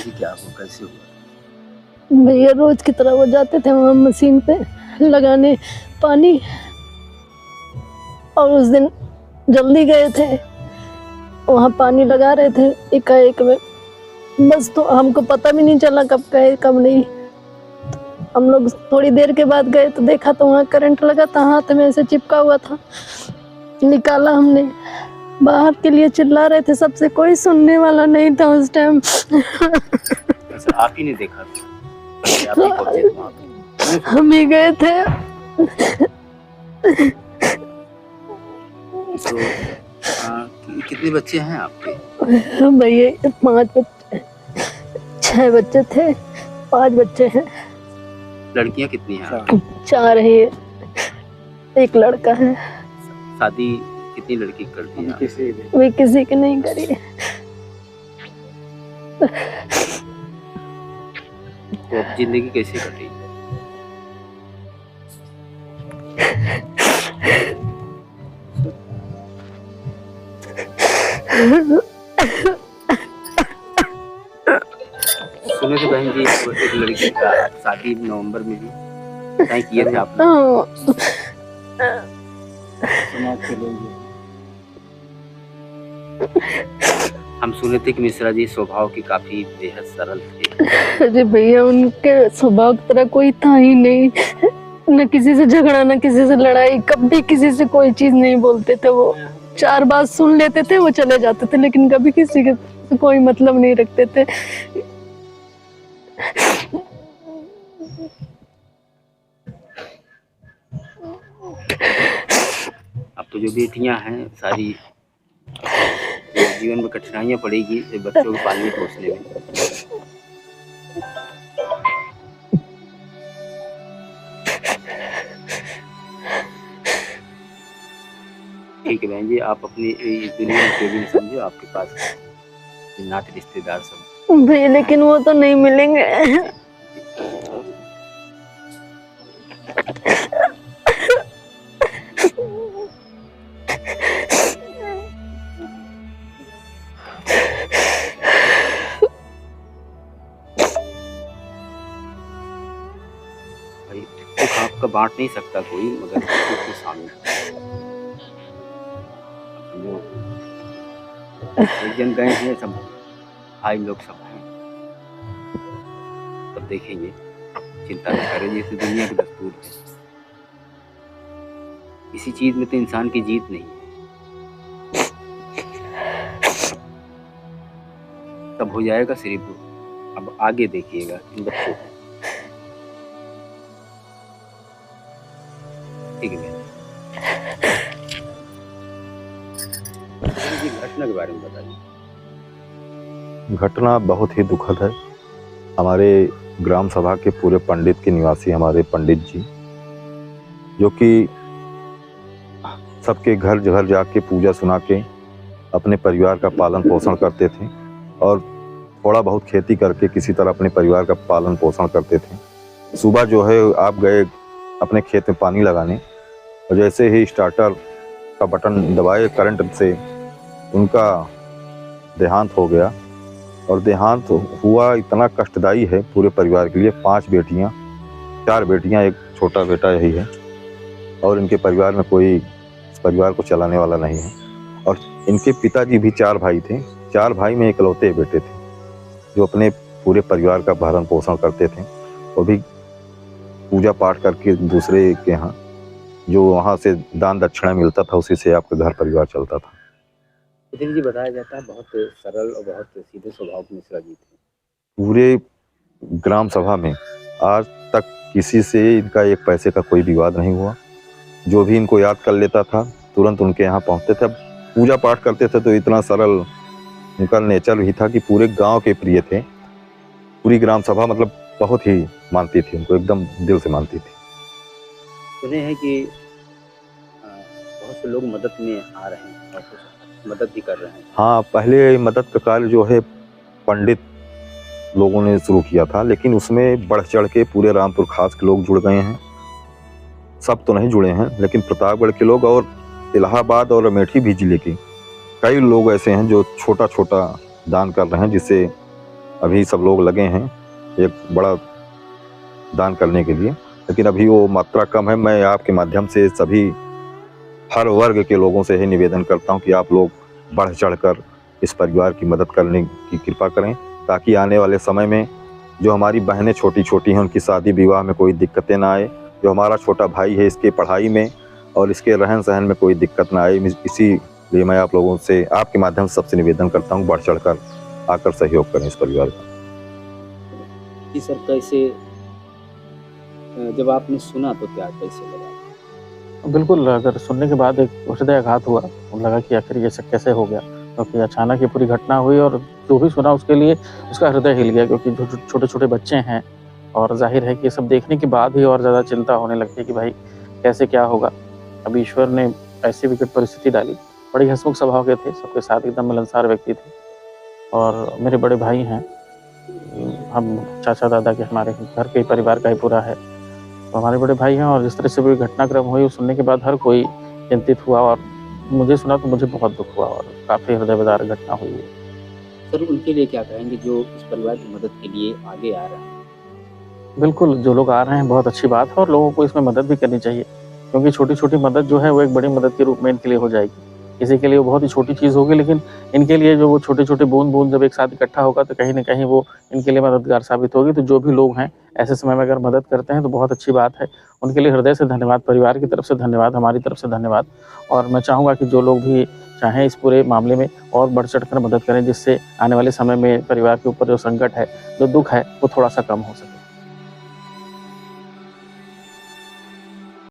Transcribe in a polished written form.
जी क्या हुआ, कैसे हुआ? भैया रोज की तरह वो जाते थे वहाँ मशीन पे लगाने पानी, और उस दिन जल्दी गए थे, वहाँ पानी लगा रहे थे एकाएक में, बस तो हमको पता भी नहीं चला कब गए कब नहीं। हम लोग थोड़ी देर के बाद गए तो देखा तो वहाँ करंट लगा था, हाथ में ऐसे चिपका हुआ था। निकाला हमने, बाहर के लिए चिल्ला रहे थे सबसे, कोई सुनने वाला नहीं था उस टाइम। अच्छा, आप ही ने देखा था? आप ही पहुंचे थे वहाँ पे? हम ही गए थे। तो कितने बच्चे हैं आपके? भैया 5 बच्चे, 6 बच्चे थे, 5 बच्चे हैं। लड़कियां कितनी हैं आपकी? 4 है, एक लड़का है। शादी कितनी लड़की कर दी आपने? वे किसी की नहीं करी। तो अब जिंदगी कैसे कटी? सुने थे बहन जी एक लड़की का शादी नवंबर में भी तय किए थे आपने। हम सुने थे कि मिश्रा जी स्वभाव के काफी बेहद सरल थे। अरे भैया उनके स्वभाव की तरह कोई था ही नहीं, न किसी से झगड़ा न किसी से लड़ाई, कभी किसी से कोई चीज नहीं बोलते थे। वो 4 बात सुन लेते थे, वो चले जाते थे, लेकिन कभी किसी के कोई मतलब नहीं रखते थे। अब तो जो बेटियां हैं सारी जीवन में कठिनाइयां पड़ेगी बच्चों को पालने पोसने में। ठीक है बहन जी, आप अपनी इस दुनिया में कोई भी नहीं समझो, आपके पास नाते रिश्तेदार सब भैया, लेकिन वो तो नहीं मिलेंगे। भाई दुख आपका बांट नहीं सकता कोई, मगर दुख में शामिल एक जन गए हैं, सब भाई लोग सब हैं, तब देखेंगे। चिंता न करें, जैसे दुनिया की दस्तूर है। इसी चीज में तो इंसान की जीत नहीं है। तब हो जाएगा सिर्फ। अब आगे देखिएगा इन बच्चों को। ठीक है घटना के बारे में बताइए। घटना बहुत ही दुखद है। हमारे ग्राम सभा के पूरे पंडित के निवासी हमारे पंडित जी, जो कि सबके घर घर जाके पूजा सुना के अपने परिवार का पालन पोषण करते थे, और थोड़ा बहुत खेती करके किसी तरह अपने परिवार का पालन पोषण करते थे। सुबह जो है आप गए अपने खेत में पानी लगाने, और जैसे ही स्टार्टर का बटन दबाए करंट से उनका देहांत हो गया। और देहांत हुआ इतना कष्टदायी है पूरे परिवार के लिए। 5 बेटियां, 4 बेटियां, एक छोटा बेटा यही है, और इनके परिवार में कोई इस परिवार को चलाने वाला नहीं है। और इनके पिताजी भी 4 भाई थे, 4 भाई में इकलौते बेटे थे जो अपने पूरे परिवार का भरण पोषण करते थे। वो भी पूजा पाठ करके दूसरे के यहाँ जो वहाँ से दान दक्षिणा मिलता था उसी से आपका घर परिवार चलता था। जी बताया जाता है बहुत सरल और बहुत सीधे स्वभाव के मिश्रा जी थे। पूरे ग्राम सभा में आज तक किसी से इनका एक पैसे का कोई विवाद नहीं हुआ। जो भी इनको याद कर लेता था तुरंत उनके यहाँ पहुँचते थे। पूजा पाठ करते थे तो इतना सरल उनका नेचर भी था कि पूरे गांव के प्रिय थे। पूरी ग्राम सभा मतलब बहुत ही मानती थी उनको, एकदम दिल से मानती थी। सुने हैं कि बहुत से लोग मदद में आ रहे हैं और कुछ मदद भी कर रहे हैं। हाँ, पहले मदद का कार्य जो है पंडित लोगों ने शुरू किया था, लेकिन उसमें बढ़ चढ़ के पूरे रामपुर खास के लोग जुड़ गए हैं। सब तो नहीं जुड़े हैं, लेकिन प्रतापगढ़ के लोग और इलाहाबाद और अमेठी भी जिले के कई लोग ऐसे हैं जो छोटा छोटा दान कर रहे हैं, जिससे अभी सब लोग लगे हैं एक बड़ा दान करने के लिए, लेकिन अभी वो मात्रा कम है। मैं आपके माध्यम से सभी हर वर्ग के लोगों से यही निवेदन करता हूं कि आप लोग बढ़ चढ़कर इस परिवार की मदद करने की कृपा करें, ताकि आने वाले समय में जो हमारी बहनें छोटी छोटी हैं उनकी शादी विवाह में कोई दिक्कतें ना आए, जो हमारा छोटा भाई है इसके पढ़ाई में और इसके रहन सहन में कोई दिक्कत ना आए। इसीलिए मैं आप लोगों से आपके माध्यम से सबसे निवेदन करता हूँ बढ़ चढ़कर आकर सहयोग करें इस परिवार का। जी सर, कैसे जब आपने सुना तो क्या कैसे लगा? बिल्कुल, अगर सुनने के बाद एक हृदयाघात हुआ, लगा कि आखिर ये सब कैसे हो गया, क्योंकि अचानक ये पूरी घटना हुई और जो भी सुना उसके लिए उसका हृदय हिल गया, क्योंकि जो छोटे-छोटे बच्चे हैं और ज़ाहिर है कि ये सब देखने के बाद ही और ज़्यादा चिंता होने लगती है कि भाई कैसे क्या होगा। अब ईश्वर ने ऐसी विकट परिस्थिति डाली। बड़े हँसमुख स्वभाव के थे, सबके साथ एकदम मिलनसार व्यक्ति थे और मेरे बड़े भाई हैं, हम चाचा दादा के हमारे घर के परिवार का ही पूरा है। तो हमारे बड़े भाई हैं और जिस तरह से पूरी घटनाक्रम हुई, उस सुनने के बाद हर कोई चिंतित हुआ और मुझे सुना तो मुझे बहुत दुःख हुआ और काफ़ी हृदयविदारक घटना हुई है। सर, उनके लिए क्या कहेंगे जो इस परिवार की मदद के लिए आगे आ रहे हैं? बिल्कुल, जो लोग आ रहे हैं बहुत अच्छी बात है और लोगों को इसमें मदद भी करनी चाहिए, क्योंकि छोटी-छोटी मदद जो है वो एक बड़ी मदद के रूप में इनके लिए हो जाएगी। किसी के लिए वो बहुत ही छोटी चीज़ होगी, लेकिन इनके लिए जो वो छोटे-छोटे बूँद-बूँद जब एक साथ इकट्ठा होगा तो कहीं न कहीं वो इनके लिए मददगार साबित होगी। तो जो भी लोग हैं ऐसे समय में अगर मदद करते हैं तो बहुत अच्छी बात है। उनके लिए हृदय से धन्यवाद, परिवार की तरफ से धन्यवाद, हमारी तरफ से धन्यवाद। और मैं चाहूँगा कि जो लोग भी चाहें इस पूरे मामले में और बढ़-चढ़ कर मदद करें, जिससे आने वाले समय में परिवार के ऊपर जो संकट है, जो दुःख है, वो थोड़ा-सा कम हो सके।